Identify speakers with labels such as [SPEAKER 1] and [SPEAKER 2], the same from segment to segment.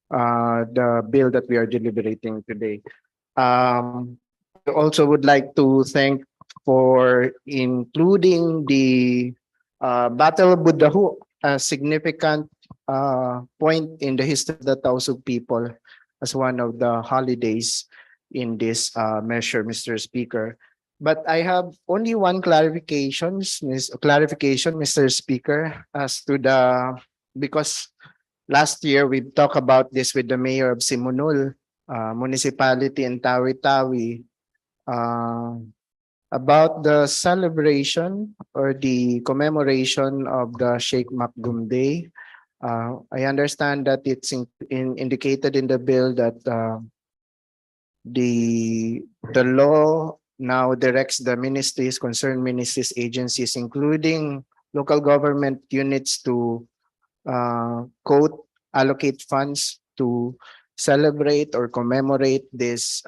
[SPEAKER 1] the bill that we are deliberating today. I also would like to thank for including the Battle of Budahu, a significant point in the history of the Tausug people, as one of the holidays in this measure, Mr. Speaker. But I have only one clarification, Mr. Speaker, as to the, because last year we talked about this with the mayor of Simunul municipality in Tawi-Tawi, uh, about the celebration or the commemoration of the Sheikh Makdum Day. I understand that it's indicated in the bill that the the law now directs the ministries, concerned ministries, agencies, including local government units, to quote, allocate funds to celebrate or commemorate these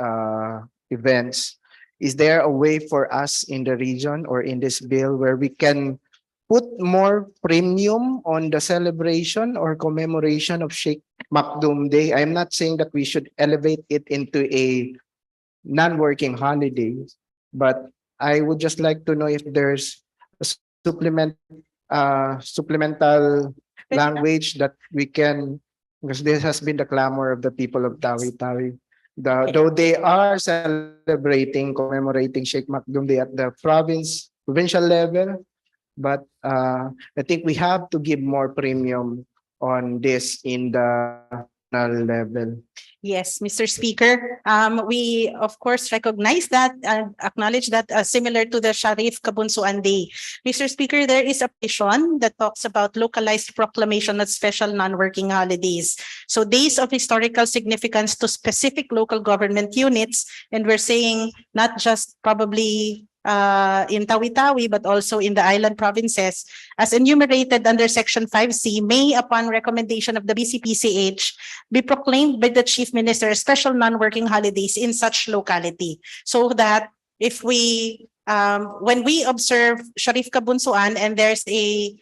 [SPEAKER 1] events. Is there a way for us in the region or in this bill where we can put more premium on the celebration or commemoration of Sheikh Makdum Day? I'm not saying that we should elevate it into a non-working holiday, but I would just like to know if there's a supplemental language that we can, because this has been the clamor of the people of Tawi-Tawi. Though they are celebrating, commemorating Sheikh Makdum Day at the provincial level, but I think we have to give more premium on this in the national level.
[SPEAKER 2] Yes, Mr. Speaker. We, of course, recognize that and acknowledge that similar to the Sharif Kabunsuan Day. Mr. Speaker, there is a petition that talks about localized proclamation of special non-working holidays. So days of historical significance to specific local government units. And we're saying not just probably in Tawi-Tawi, but also in the island provinces, as enumerated under Section 5C, may, upon recommendation of the BCPCH, be proclaimed by the Chief Minister special non-working holidays in such locality. So that if we, when we observe Sharif Kabunsuan and there's a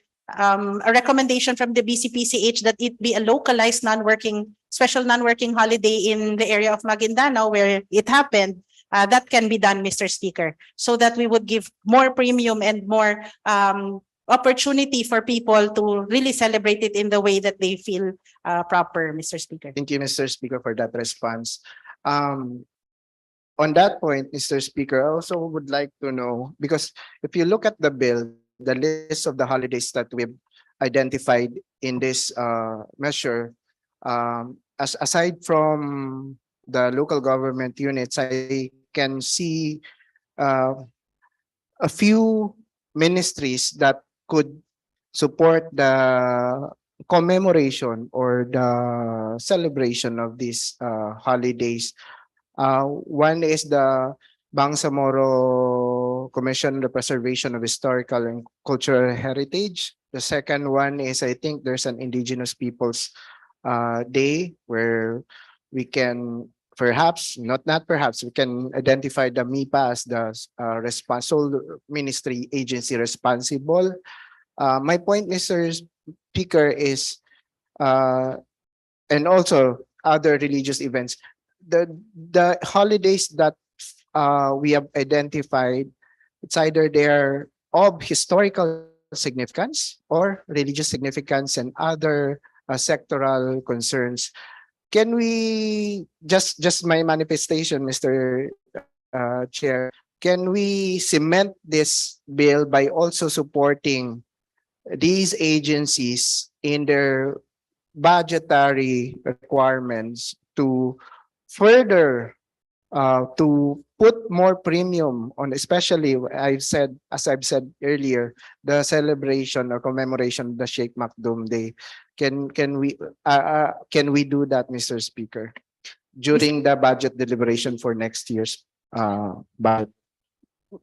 [SPEAKER 2] recommendation from the BCPCH that it be a localized special non-working holiday in the area of Maguindanao where it happened, that can be done, Mr. Speaker, so that we would give more premium and more opportunity for people to really celebrate it in the way that they feel proper, Mr. Speaker.
[SPEAKER 1] Thank you, Mr. Speaker, for that response. On that point, Mr. Speaker, I also would like to know, because if you look at the bill, the list of the holidays that we've identified in this measure, aside from the local government units, I can see a few ministries that could support the commemoration or the celebration of these holidays. One is the Bangsamoro Commission on the Preservation of Historical and Cultural Heritage. The second one is, I think there's an Indigenous Peoples Day where we can perhaps, not perhaps, we can identify the MIPA as the responsible ministry agency responsible. My point, Mr. Speaker, is, and also other religious events, the holidays that we have identified, it's either they're of historical significance or religious significance and other sectoral concerns. Can we just my manifestation, Mr. Chair, can we cement this bill by also supporting these agencies in their budgetary requirements to further to put more premium on, especially as I've said earlier, the celebration or commemoration of the Sheikh Makdum Day. Can we do that, Mr. Speaker, during the budget deliberation for next year's budget?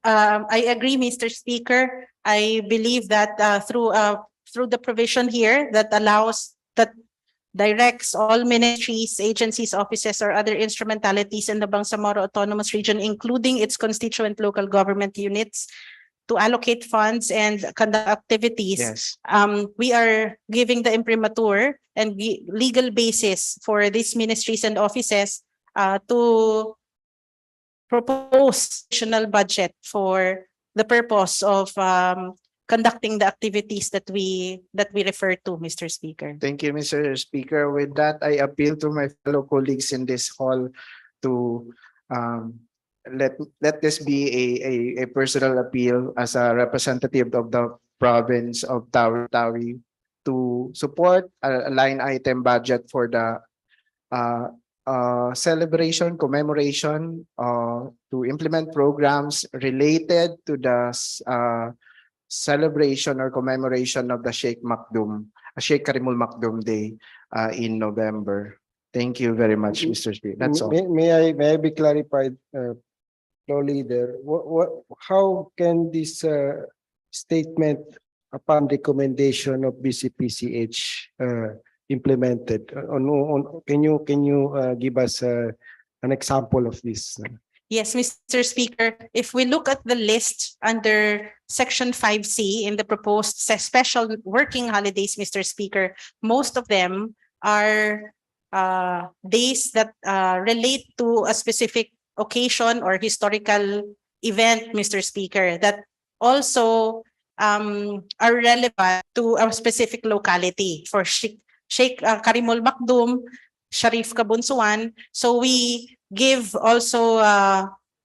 [SPEAKER 2] I agree, Mr. Speaker. I believe that through the provision here that directs all ministries, agencies, offices, or other instrumentalities in the Bangsamoro Autonomous Region, including its constituent local government units, to allocate funds and conduct activities,
[SPEAKER 1] Yes.
[SPEAKER 2] we are giving the imprimatur and legal basis for these ministries and offices to propose additional budget for the purpose of conducting the activities that we refer to, Mr. Speaker.
[SPEAKER 1] Thank you, Mr. Speaker. With that, I appeal to my fellow colleagues in this hall to um, let this be a personal appeal as a representative of the province of Tawi-Tawi to support a line item budget for the uh, celebration, commemoration, to implement programs related to the celebration or commemoration of the Sheikh Karimul Maktoum Day in November. Thank you very much, Mr. Speaker. That's all.
[SPEAKER 3] May I be clarified, Floor Leader? How can this statement upon recommendation of BCPCH implemented? Can you give us an example of this?
[SPEAKER 2] Yes, Mr. Speaker, if we look at the list under Section 5C in the proposed special working holidays, Mr. Speaker, most of them are days that relate to a specific occasion or historical event, Mr. Speaker, that also are relevant to a specific locality. For Sheikh Karimul Maktoum, Sharif Kabunsuan, so we give also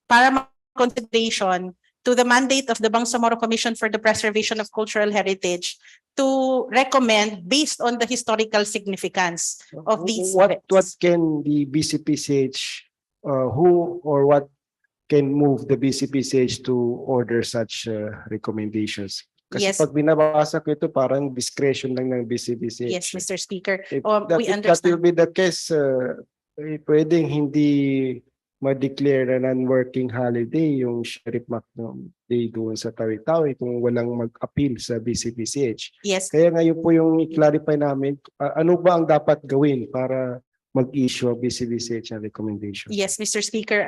[SPEAKER 2] paramount consideration to the mandate of the Bangsamoro Commission for the Preservation of Cultural Heritage to recommend based on the historical significance of these
[SPEAKER 3] What
[SPEAKER 2] events.
[SPEAKER 3] can the BCPCH, who or what can move the BCPCH to order such recommendations? Kasi
[SPEAKER 2] Yes.
[SPEAKER 3] pag binabasa ko ito, parang discretion lang ng BCPCH.
[SPEAKER 2] Yes, Mr. Speaker.
[SPEAKER 3] If
[SPEAKER 2] We
[SPEAKER 3] that will
[SPEAKER 2] understand.
[SPEAKER 3] be the case, pwedeng hindi ma-declare na non-working holiday yung Sheriff Maktoum Day doon sa Tawi-Tawi kung walang mag-appeal sa BCPCH.
[SPEAKER 2] Yes.
[SPEAKER 3] Kaya ngayon po yung i-clarify namin, ano ba ang dapat gawin para mag-issue ang BCPCH ng recommendation?
[SPEAKER 2] Yes, Mr. Speaker.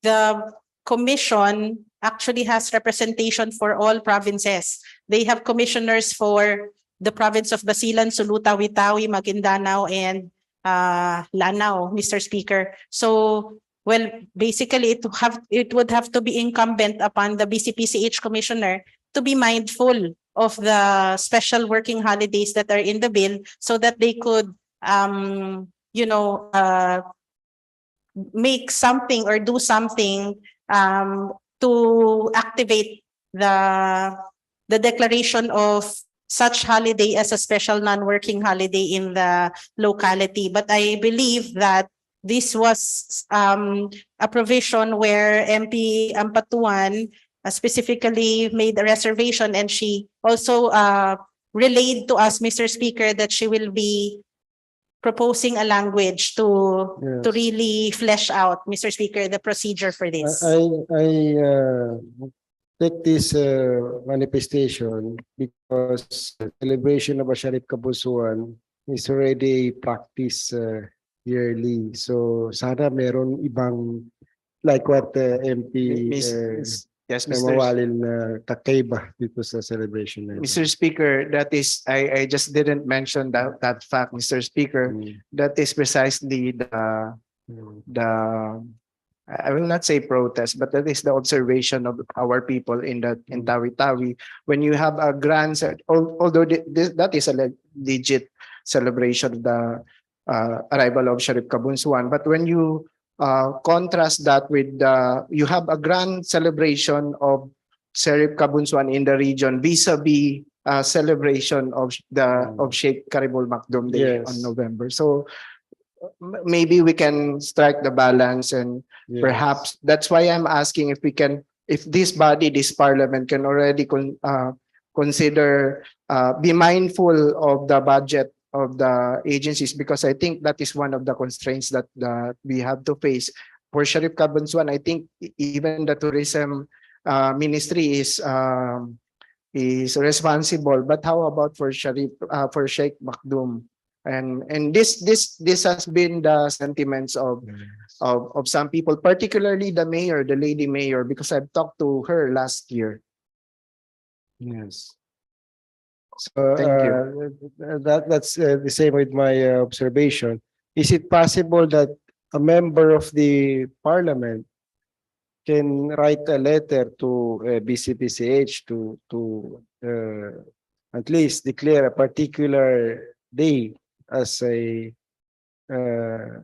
[SPEAKER 2] The commission actually has representation for all provinces. They have commissioners for the province of Basilan, Sulu, Tawi-Tawi, Maguindanao, and Lanao, Mr. Speaker. So, well, basically, it would have to be incumbent upon the BCPCH commissioner to be mindful of the special working holidays that are in the bill so that they could, make something or do something to activate the declaration of such holiday as a special non-working holiday in the locality. But I believe that this was a provision where MP Ampatuan specifically made a reservation, and she also relayed to us, Mr. Speaker, that she will be proposing a language to really flesh out, Mr. Speaker, the procedure for this.
[SPEAKER 3] I take this manifestation because celebration of a Sharif Kabusuan is already a practice yearly. So sana meron ibang, like what MP
[SPEAKER 1] Yes, Mr.
[SPEAKER 3] namawalil na kakaiba dito sa celebration na ito.
[SPEAKER 1] Mr. Speaker, that is, I just didn't mention that fact, Mr. Speaker. That is precisely the I will not say protest, but that is the observation of our people in Tawi-Tawi. When you have a grand, although that is a legit celebration of the arrival of Sharif Kabunsuan, but when you contrast that with you have a grand celebration of Sharif Kabunsuan in the region vis-a-vis celebration of Sheikh Karimul Maktoum Day on November. So maybe we can strike the balance, and perhaps that's why I'm asking if this body, this parliament can already consider be mindful of the budget of the agencies, because I think that is one of the constraints that we have to face. For Sharif Kabunsuan, I think even the tourism ministry is responsible. But how about for Sheikh Maktoum? And this has been the sentiments of some people, particularly the mayor, the lady mayor, because I've talked to her last year.
[SPEAKER 3] Yes. So
[SPEAKER 1] Thank you.
[SPEAKER 3] that's the same with my observation. Is it possible that a member of the parliament can write a letter to BCPCH to at least declare a particular day as a uh,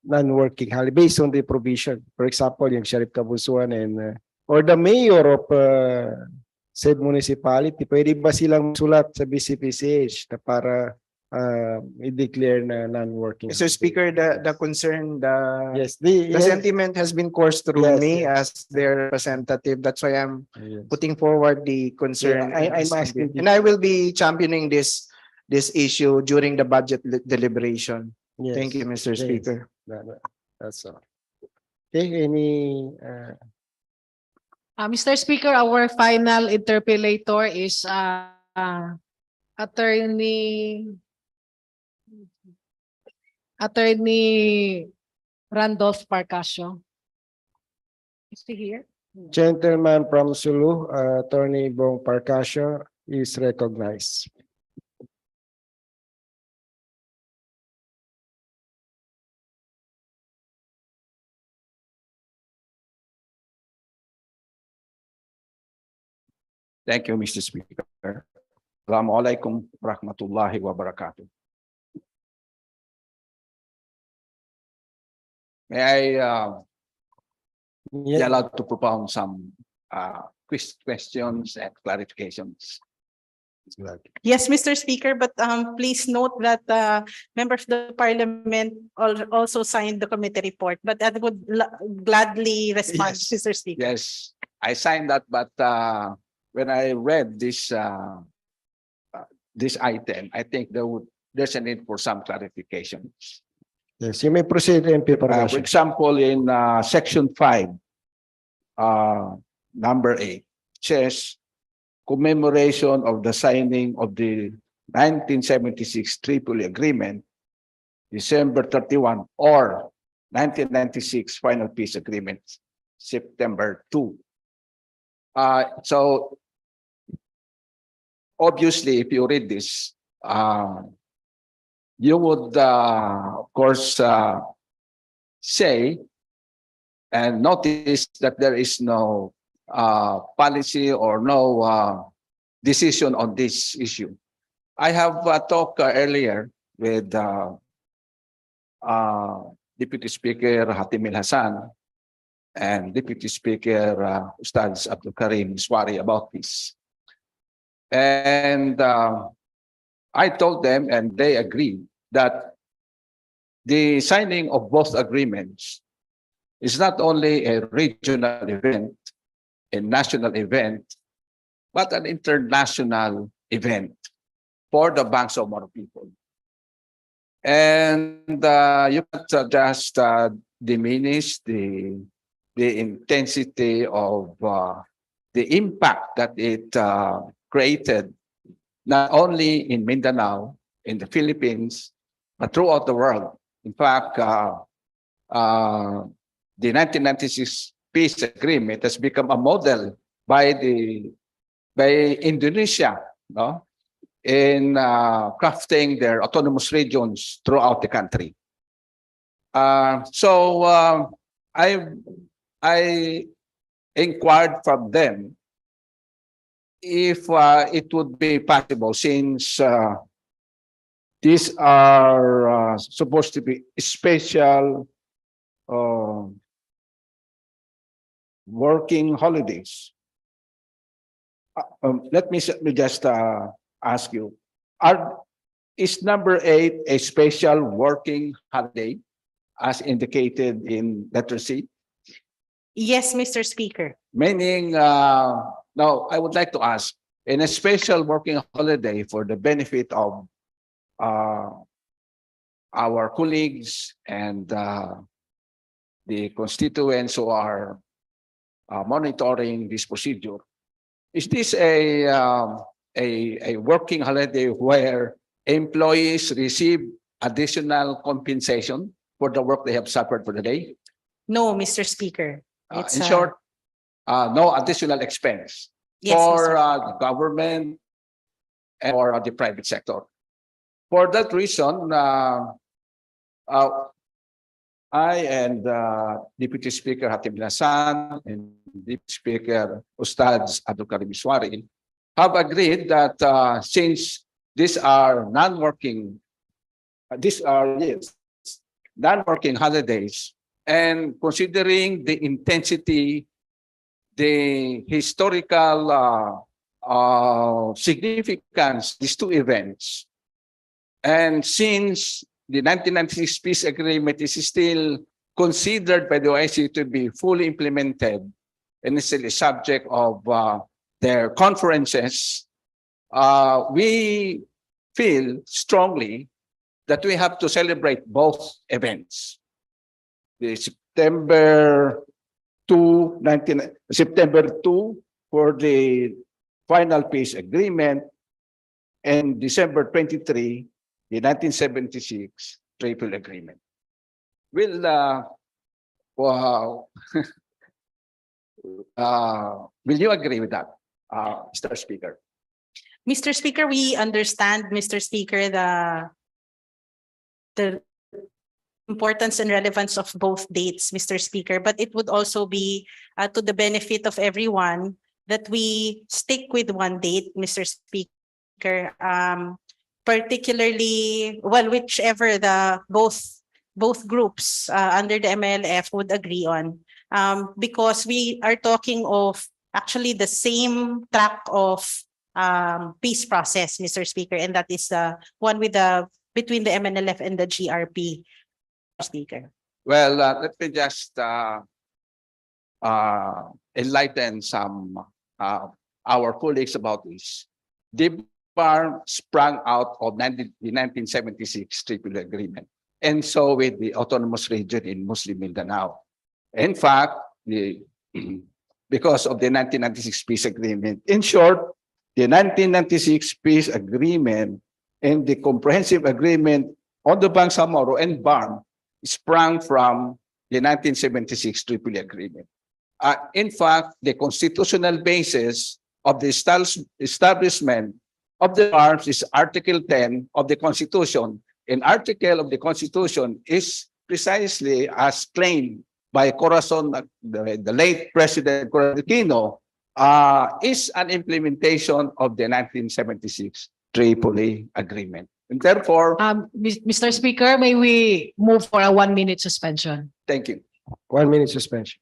[SPEAKER 3] non-working holiday based on the provision? For example, yung Sheriff Kabusuan and or the mayor of said municipality, pwede ba silang sulat sa BCPCH na para i-declare na non-working
[SPEAKER 1] Mr.
[SPEAKER 3] holiday?
[SPEAKER 1] Speaker, the concern,
[SPEAKER 3] Yes,
[SPEAKER 1] the sentiment has been coursed through
[SPEAKER 3] Yes,
[SPEAKER 1] me
[SPEAKER 3] yes.
[SPEAKER 1] as their representative. That's why I'm
[SPEAKER 3] Yes.
[SPEAKER 1] putting forward the concern.
[SPEAKER 3] Yeah, I'm asking
[SPEAKER 1] And I will be championing this issue during the budget deliberation.
[SPEAKER 3] Yes.
[SPEAKER 1] Thank you, Mr.
[SPEAKER 3] Yes.
[SPEAKER 1] Speaker.
[SPEAKER 3] That's all. Okay, any
[SPEAKER 4] Mr. Speaker, our final interpellator is Attorney Randolph Parcasio. Is he here?
[SPEAKER 3] gentleman from Sulu, Attorney Bong Parcasio is recognized.
[SPEAKER 5] Thank you, Mr. Speaker. Assalamualaikum warahmatullahi wabarakatuh. May I be
[SPEAKER 3] Yeah.
[SPEAKER 5] allowed to propound some questions and clarifications?
[SPEAKER 2] Yes, Mr. Speaker, but please note that members of the parliament also signed the committee report, but I would gladly respond,
[SPEAKER 5] Yes.
[SPEAKER 2] Mr. Speaker.
[SPEAKER 5] Yes, I signed that, but when I read this item, I think there's a need for some clarification.
[SPEAKER 3] Yes, you may proceed, MP
[SPEAKER 5] For
[SPEAKER 3] Parcasio.
[SPEAKER 5] example, in section 5, number 8, says commemoration of the signing of the 1976 Tripoli Agreement, December 31, or 1996 Final Peace Agreement, September 2. So obviously, if you read this, you would, of course, say and notice that there is no policy or no decision on this issue. I have talked earlier with Deputy Speaker Hatimil Hassan and Deputy Speaker Ustaz Abdul Karim Swari about this. And I told them, and they agreed, that the signing of both agreements is not only a regional event, a national event, but an international event for the Bangsamoro people. And you can't just diminish the intensity of the impact that it created, not only in Mindanao, in the Philippines, but throughout the world. In fact, the 1996 peace agreement has become a model by Indonesia, no, in crafting their autonomous regions throughout the country. So I inquired from them if it would be possible, since these are supposed to be special working holidays. Let me just ask you, is number 8 a special working holiday as indicated in letter C?
[SPEAKER 2] Yes, Mr. Speaker.
[SPEAKER 5] Meaning, now I would like to ask, in a special working holiday for the benefit of our colleagues and the constituents who are monitoring this procedure, is this a working holiday where employees receive additional compensation for the work they have suffered for the day?
[SPEAKER 2] No, Mr. Speaker.
[SPEAKER 5] In short, no additional expense.
[SPEAKER 2] Yes,
[SPEAKER 5] for
[SPEAKER 2] Mr.
[SPEAKER 5] the government and for the private sector. For that reason, uh, I and Deputy Speaker Hatim Lasan and Deputy Speaker Ustaz Abdul Karim Iswari have agreed that since these are non-working, non-working holidays, and considering the intensity, the historical significance, these two events, and since the 1996 peace agreement is still considered by the OIC to be fully implemented and is still a subject of their conferences, we feel strongly that we have to celebrate both events. The September 2 for the final peace agreement, and December 23, the 1976 Triple Agreement. Wow. Will you agree with that, Mr. Speaker?
[SPEAKER 2] Mr. Speaker, we understand, Mr. Speaker, the importance and relevance of both dates, Mr. Speaker, but it would also be to the benefit of everyone that we stick with one date, Mr. Speaker, particularly, well, whichever the both groups under the MLF would agree on, because we are talking of actually the same track of peace process, Mr. Speaker, and that is the one with the between the MNLF and the GRP, Speaker.
[SPEAKER 5] Well, let me just enlighten some our colleagues about this. The bar sprang out of the 1976 Triple Agreement, and so with the autonomous region in Muslim Mindanao. In fact, because of the 1996 peace agreement. In short, the 1996 peace agreement and the comprehensive agreement on the Bangsamoro and BARM sprang from the 1976 Tripoli Agreement. In fact, the constitutional basis of the establishment of the arms is Article 10 of the Constitution. An article of the Constitution is precisely as claimed by Corazon, the late President Corazon Aquino, is an implementation of the 1976 Tripoli Agreement. And therefore,
[SPEAKER 4] Mr. Speaker, may we move for a 1-minute suspension?
[SPEAKER 5] thank you.
[SPEAKER 3] 1 minute suspension.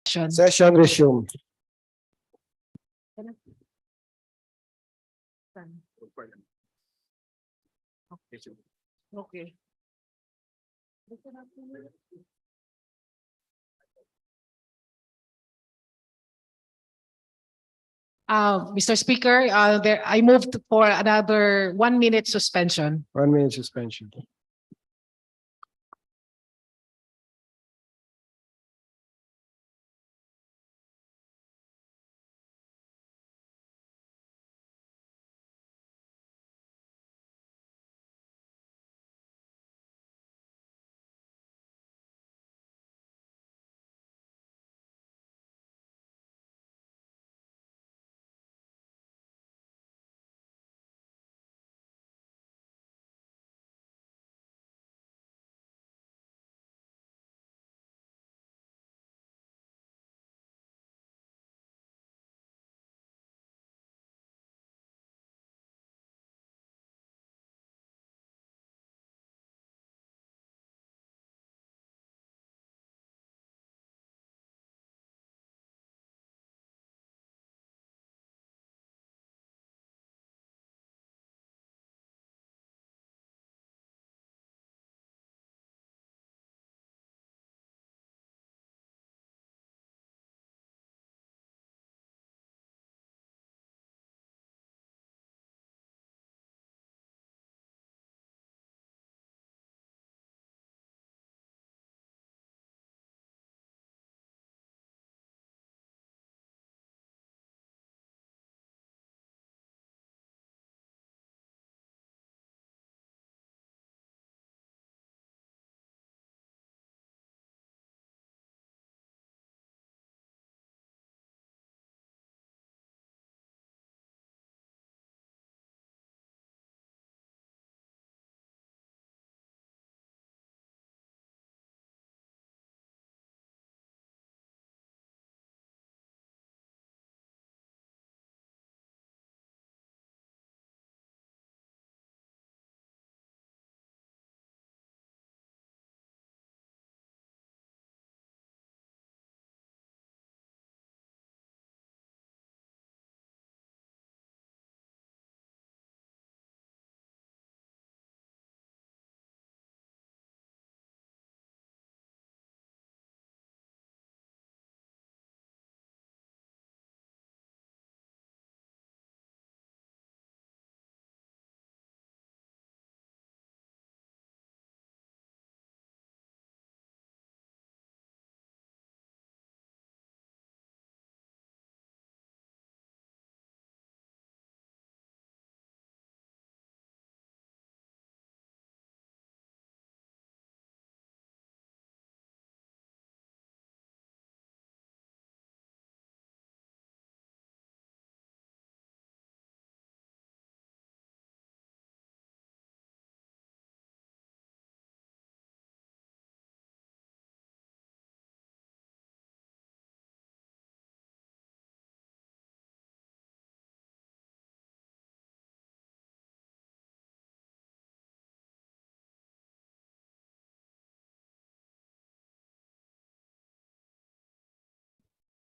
[SPEAKER 3] Session resume.
[SPEAKER 4] Okay. Mr. Speaker, I moved for another 1 minute suspension.
[SPEAKER 3] 1 minute suspension.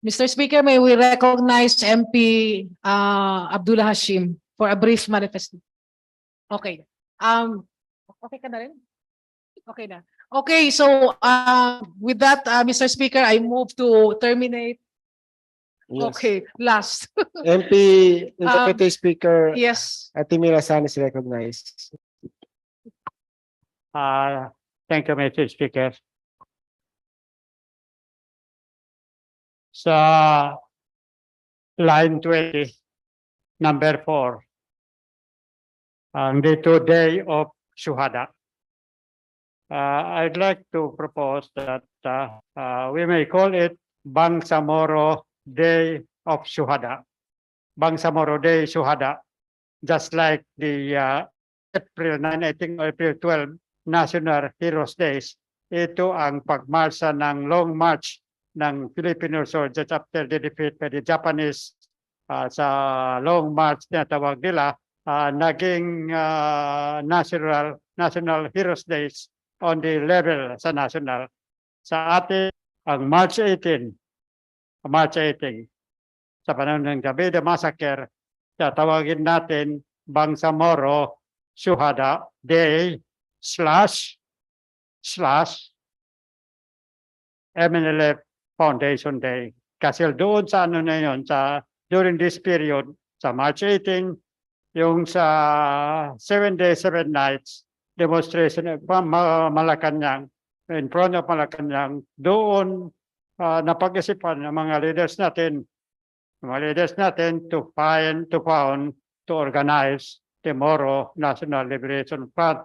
[SPEAKER 4] Mr. Speaker, may we recognize MP Abdullah Hashim for a brief manifest. Okay. Okay ka na rin? Okay na. Okay, so with that, Mr. Speaker, I move to terminate.
[SPEAKER 3] Yes.
[SPEAKER 4] Okay, last.
[SPEAKER 3] MP, Deputy Speaker,
[SPEAKER 4] Yes.
[SPEAKER 3] Atimira San is recognized.
[SPEAKER 6] Thank you, Mr. Speaker. Sa line 20, number 4, the day of Shuhada. I'd like to propose that we may call it Bangsamoro Day of Shuhada. Bangsamoro Day Shuhada, just like the April 9, I think April 12, National Heroes Days. Ito ang pagmarsa ng Long March ng Filipino soldiers after the defeat by the Japanese sa Long March na tawag nila, naging National Heroes Days on the level sa national. Sa atin, ang March 18 March 18. Sa panahon ng Davide Massacre, tatawagin natin Bangsamoro Shuhada Day / MNLF Foundation Day. Kasi doon sa ano na yun, during this period, sa March 18, yung sa 7 days, 7 nights, demonstration of Malacanang, in front of Malacanang, doon napag-isipan ng mga leaders natin to organize the Moro National Liberation Front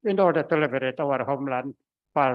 [SPEAKER 6] in order to liberate our homeland for